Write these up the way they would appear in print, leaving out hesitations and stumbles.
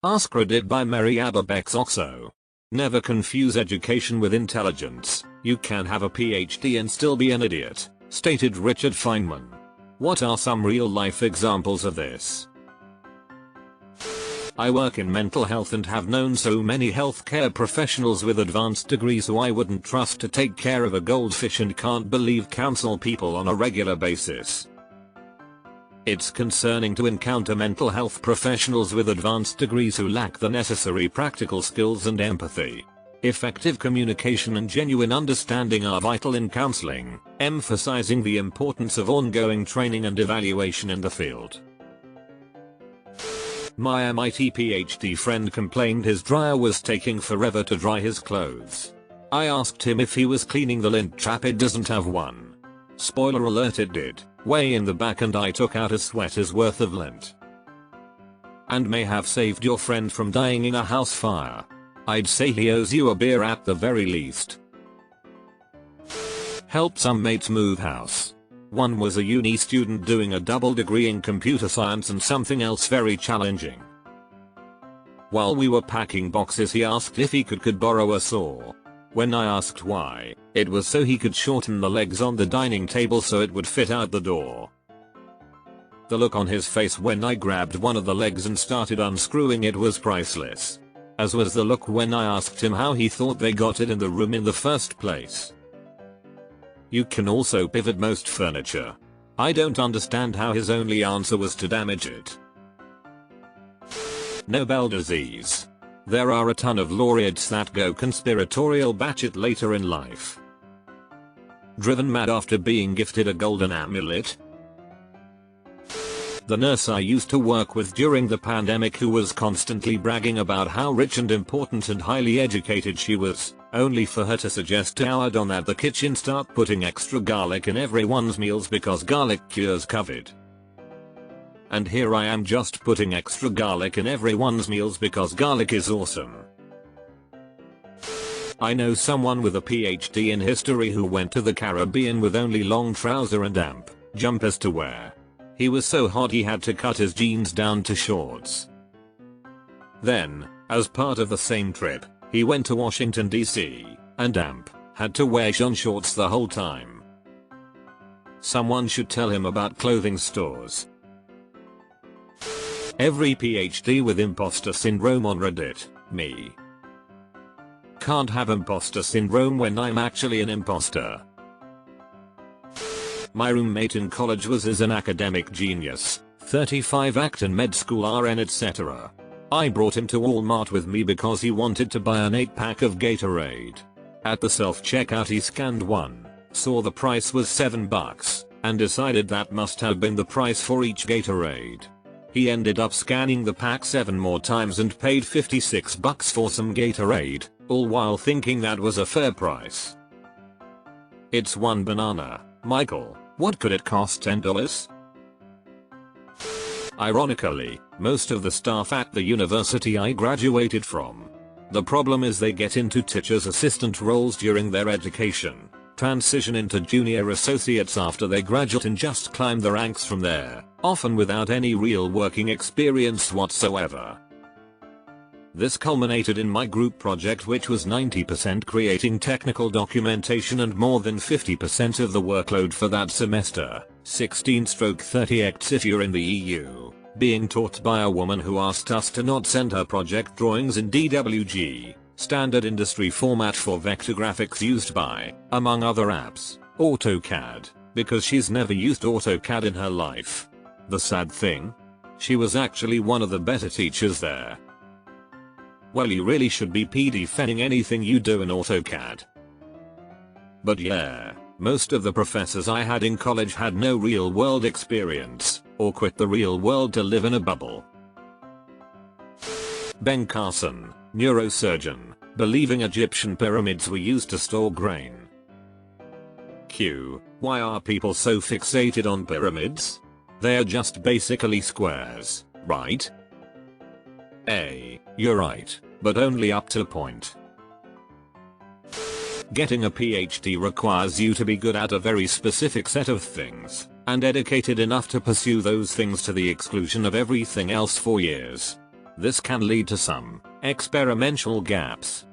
AskReddit by Mary Aberbex Oxo. Never confuse education with intelligence. You can have a PhD and still be an idiot, stated Richard Feynman. What are some real-life examples of this? I work in mental health and have known so many healthcare professionals with advanced degrees who I wouldn't trust to take care of a goldfish and can't believe counsel people on a regular basis. It's concerning to encounter mental health professionals with advanced degrees who lack the necessary practical skills and empathy. Effective communication and genuine understanding are vital in counseling, emphasizing the importance of ongoing training and evaluation in the field. My MIT PhD friend complained his dryer was taking forever to dry his clothes. I asked him if he was cleaning the lint trap. It doesn't have one. Spoiler alert, it did. Way in the back, and I took out a sweater's worth of lint. And may have saved your friend from dying in a house fire. I'd say he owes you a beer at the very least. Helped some mates move house. One was a uni student doing a double degree in computer science and something else very challenging. While we were packing boxes, he asked if he could borrow a saw. When I asked why, it was so he could shorten the legs on the dining table so it would fit out the door. The look on his face when I grabbed one of the legs and started unscrewing it was priceless. As was the look when I asked him how he thought they got it in the room in the first place. You can also pivot most furniture. I don't understand how his only answer was to damage it. Nobel disease. There are a ton of laureates that go conspiratorial batshit later in life. Driven mad after being gifted a golden amulet. The nurse I used to work with during the pandemic who was constantly bragging about how rich and important and highly educated she was, only for her to suggest to our Don at the kitchen start putting extra garlic in everyone's meals because garlic cures COVID. And here I am just putting extra garlic in everyone's meals because garlic is awesome. I know someone with a PhD in history who went to the Caribbean with only long trouser and amp jumpers to wear. He was so hot he had to cut his jeans down to shorts. Then, as part of the same trip, he went to Washington DC, and amp had to wear shorts the whole time. Someone should tell him about clothing stores. Every PhD with imposter syndrome on Reddit, me. Can't have imposter syndrome when I'm actually an imposter. My roommate in college was an academic genius, 35 act and med school RN etc. I brought him to Walmart with me because he wanted to buy an 8-pack of Gatorade. At the self-checkout he scanned one, saw the price was $7, and decided that must have been the price for each Gatorade. He ended up scanning the pack 7 more times and paid $56 for some Gatorade, all while thinking that was a fair price. It's one banana, Michael. What could it cost? $10? Ironically, most of the staff at the university I graduated from. The problem is they get into teacher's assistant roles during their education, transition into junior associates after they graduate and just climb the ranks from there, often without any real working experience whatsoever. This culminated in my group project, which was 90% creating technical documentation and more than 50% of the workload for that semester, 16/30x if you're in the EU, being taught by a woman who asked us to not send her project drawings in DWG, standard industry format for vector graphics used by, among other apps, AutoCAD, because she's never used AutoCAD in her life. The sad thing? She was actually one of the better teachers there. Well, you really should be PDF-ing anything you do in AutoCAD. But yeah, most of the professors I had in college had no real world experience, or quit the real world to live in a bubble. Ben Carson, neurosurgeon, believing Egyptian pyramids were used to store grain. Q. Why are people so fixated on pyramids? They're just basically squares, right? A. You're right, but only up to a point. Getting a PhD requires you to be good at a very specific set of things, and educated enough to pursue those things to the exclusion of everything else for years. This can lead to some experimental gaps.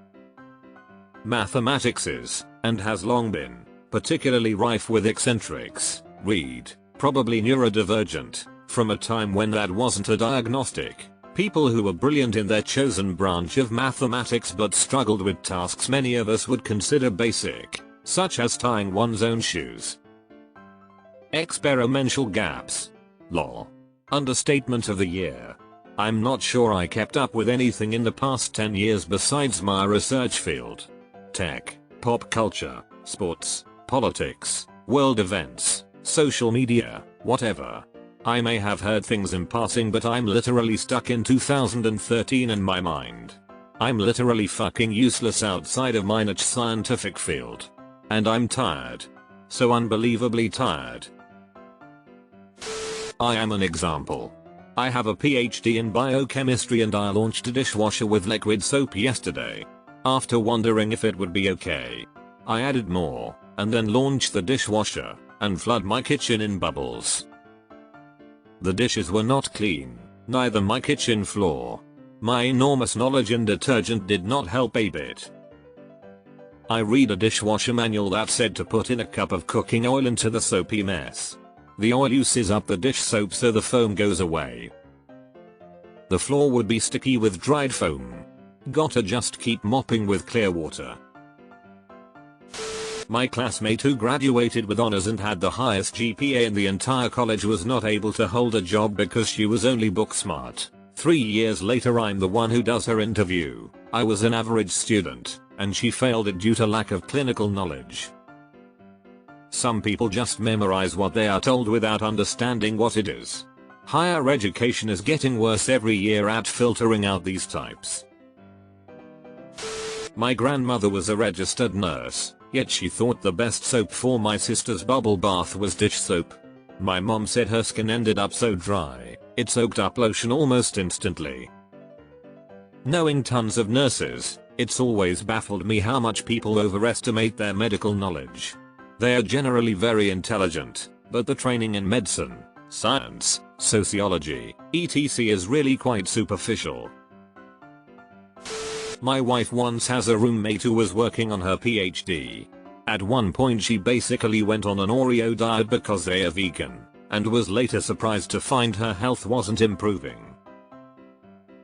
Mathematics is, and has long been, particularly rife with eccentrics. Read, probably neurodivergent, from a time when that wasn't a diagnostic. People who were brilliant in their chosen branch of mathematics but struggled with tasks many of us would consider basic, such as tying one's own shoes. Experimental gaps. Lol. Understatement of the year. I'm not sure I kept up with anything in the past 10 years besides my research field. Tech, pop culture, sports, politics, world events, social media, whatever. I may have heard things in passing, but I'm literally stuck in 2013 in my mind. I'm literally fucking useless outside of my niche scientific field. And I'm tired. So unbelievably tired. I am an example. I have a PhD in biochemistry and I launched a dishwasher with liquid soap yesterday. After wondering if it would be okay, I added more, and then launched the dishwasher, and flood my kitchen in bubbles. The dishes were not clean, neither my kitchen floor. My enormous knowledge in detergent did not help a bit. I read a dishwasher manual that said to put in a cup of cooking oil into the soapy mess. The oil uses up the dish soap so the foam goes away. The floor would be sticky with dried foam. Gotta just keep mopping with clear water. My classmate who graduated with honors and had the highest GPA in the entire college was not able to hold a job because she was only book smart. 3 years later I'm the one who does her interview. I was an average student, and she failed it due to lack of clinical knowledge. Some people just memorize what they are told without understanding what it is. Higher education is getting worse every year at filtering out these types. My grandmother was a registered nurse, yet she thought the best soap for my sister's bubble bath was dish soap. My mom said her skin ended up so dry, it soaked up lotion almost instantly. Knowing tons of nurses, it's always baffled me how much people overestimate their medical knowledge. They are generally very intelligent, but the training in medicine, science, sociology, etc. is really quite superficial. My wife once has a roommate who was working on her PhD. At one point she basically went on an Oreo diet because they are vegan, and was later surprised to find her health wasn't improving.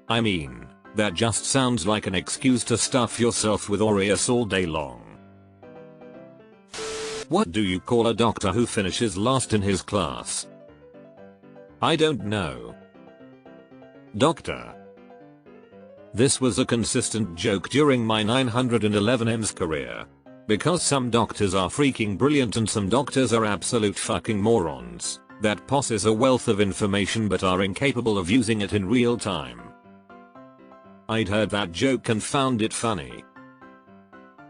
I mean, that just sounds like an excuse to stuff yourself with Oreos all day long. What do you call a doctor who finishes last in his class? I don't know. Doctor. This was a consistent joke during my 911M's career. Because some doctors are freaking brilliant and some doctors are absolute fucking morons, that possess a wealth of information but are incapable of using it in real time. I'd heard that joke and found it funny.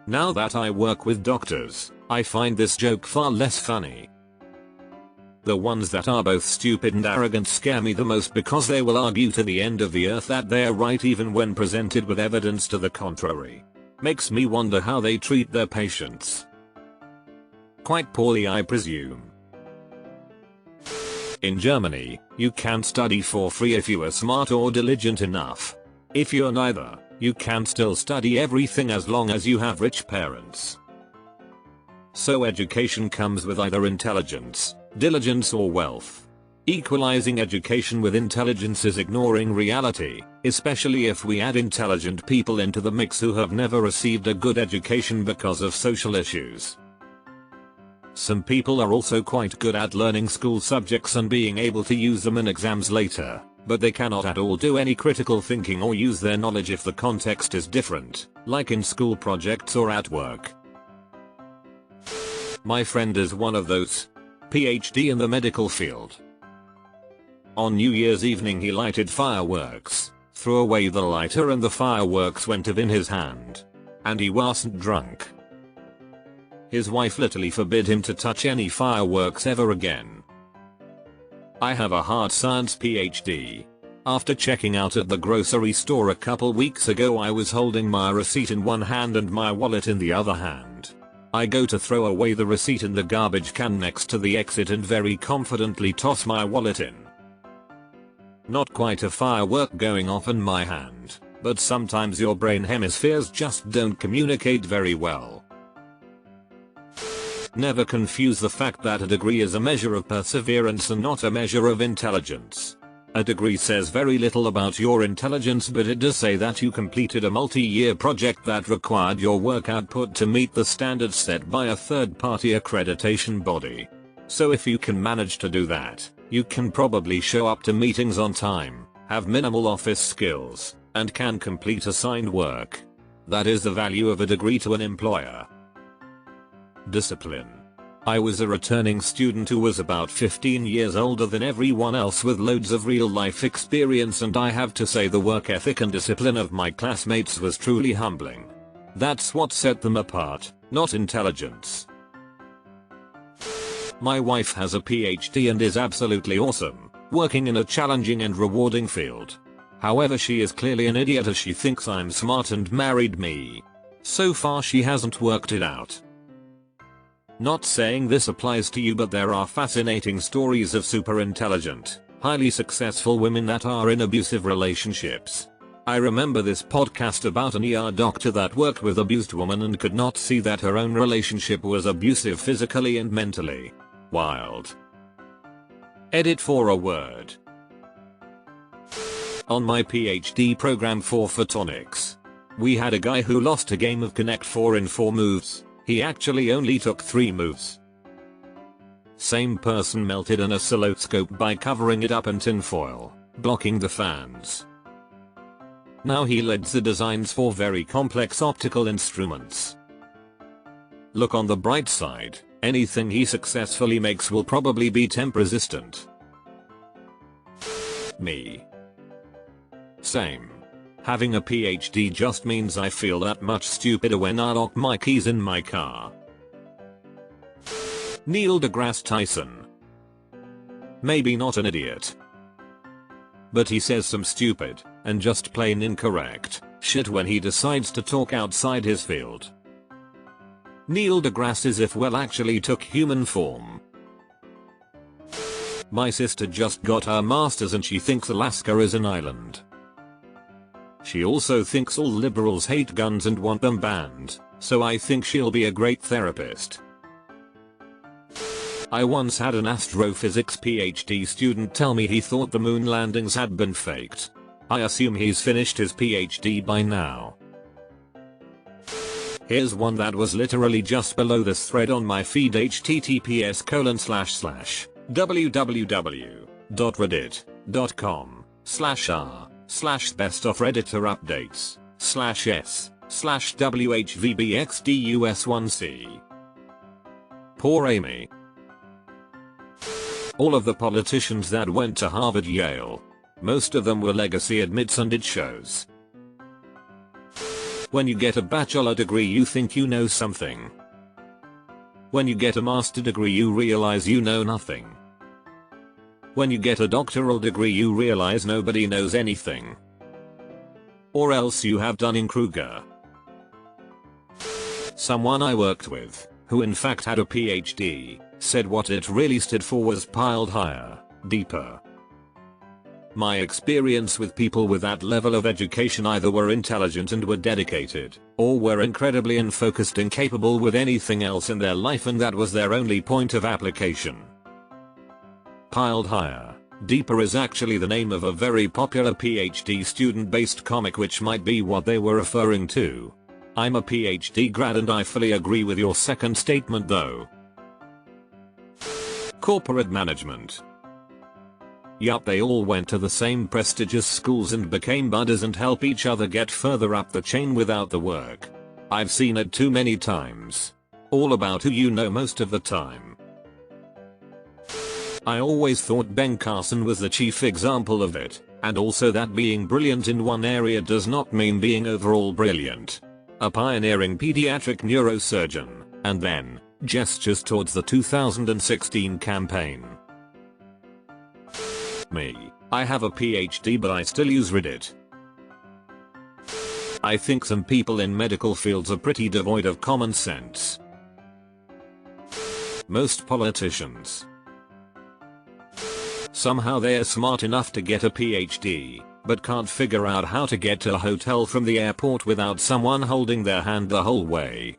Now that I work with doctors, I find this joke far less funny. The ones that are both stupid and arrogant scare me the most because they will argue to the end of the earth that they are right even when presented with evidence to the contrary. Makes me wonder how they treat their patients. Quite poorly, I presume. In Germany, you can study for free if you are smart or diligent enough. If you're neither, you can still study everything as long as you have rich parents. So education comes with either intelligence, diligence or wealth. Equalizing education with intelligence is ignoring reality, especially if we add intelligent people into the mix who have never received a good education because of social issues. Some people are also quite good at learning school subjects and being able to use them in exams later, but they cannot at all do any critical thinking or use their knowledge if the context is different, like in school projects or at work. My friend is one of those. PhD in the medical field. On New Year's evening he lighted fireworks, threw away the lighter and the fireworks went in his hand. And he wasn't drunk. His wife literally forbid him to touch any fireworks ever again. I have a hard science PhD. After checking out at the grocery store a couple weeks ago I was holding my receipt in one hand and my wallet in the other hand. I go to throw away the receipt in the garbage can next to the exit and very confidently toss my wallet in. Not quite a firework going off in my hand, but sometimes your brain hemispheres just don't communicate very well. Never confuse the fact that a degree is a measure of perseverance and not a measure of intelligence. A degree says very little about your intelligence, but it does say that you completed a multi-year project that required your work output to meet the standards set by a third-party accreditation body. So if you can manage to do that, you can probably show up to meetings on time, have minimal office skills, and can complete assigned work. That is the value of a degree to an employer. Discipline. I was a returning student who was about 15 years older than everyone else with loads of real life experience, and I have to say the work ethic and discipline of my classmates was truly humbling. That's what set them apart, not intelligence. My wife has a PhD and is absolutely awesome, working in a challenging and rewarding field. However, she is clearly an idiot as she thinks I'm smart and married me. So far she hasn't worked it out. Not saying this applies to you, but there are fascinating stories of super intelligent, highly successful women that are in abusive relationships. I remember this podcast about an ER doctor that worked with abused women and could not see that her own relationship was abusive physically and mentally. Wild. Edit for a word. On my PhD program for photonics, we had a guy who lost a game of Connect 4 in 4 moves. He actually only took 3 moves. Same person melted an oscilloscope by covering it up in tinfoil, blocking the fans. Now he leads the designs for very complex optical instruments. Look on the bright side, anything he successfully makes will probably be temp resistant. Me. Same. Having a PhD just means I feel that much stupider when I lock my keys in my car. Neil deGrasse Tyson. Maybe not an idiot, but he says some stupid, and just plain incorrect, shit when he decides to talk outside his field. Neil deGrasse actually took human form. My sister just got her master's and she thinks Alaska is an island. She also thinks all liberals hate guns and want them banned, so I think she'll be a great therapist. I once had an astrophysics PhD student tell me he thought the moon landings had been faked. I assume he's finished his PhD by now. Here's one that was literally just below this thread on my feed: https://www.reddit.com/r/s/whvbxdus1c. Poor Amy. All of the politicians that went to Harvard, Yale, most of them were legacy admits, and it shows. When you get a bachelor degree you think you know something. When you get a master degree you realize you know nothing. When you get a doctoral degree you realize nobody knows anything. Or else you have Dunning-Kruger. Someone I worked with, who in fact had a PhD, said what it really stood for was piled higher, deeper. My experience with people with that level of education either were intelligent and were dedicated, or were incredibly unfocused, incapable with anything else in their life, and that was their only point of application. Piled Higher, Deeper is actually the name of a very popular PhD student-based comic, which might be what they were referring to. I'm a PhD grad and I fully agree with your second statement though. Corporate management. Yup, they all went to the same prestigious schools and became buddies and help each other get further up the chain without the work. I've seen it too many times. All about who you know most of the time. I always thought Ben Carson was the chief example of it, and also that being brilliant in one area does not mean being overall brilliant. A pioneering pediatric neurosurgeon, and then, gestures towards the 2016 campaign. Me. I have a PhD but I still use Reddit. I think some people in medical fields are pretty devoid of common sense. Most politicians. Somehow they're smart enough to get a PhD, but can't figure out how to get to a hotel from the airport without someone holding their hand the whole way.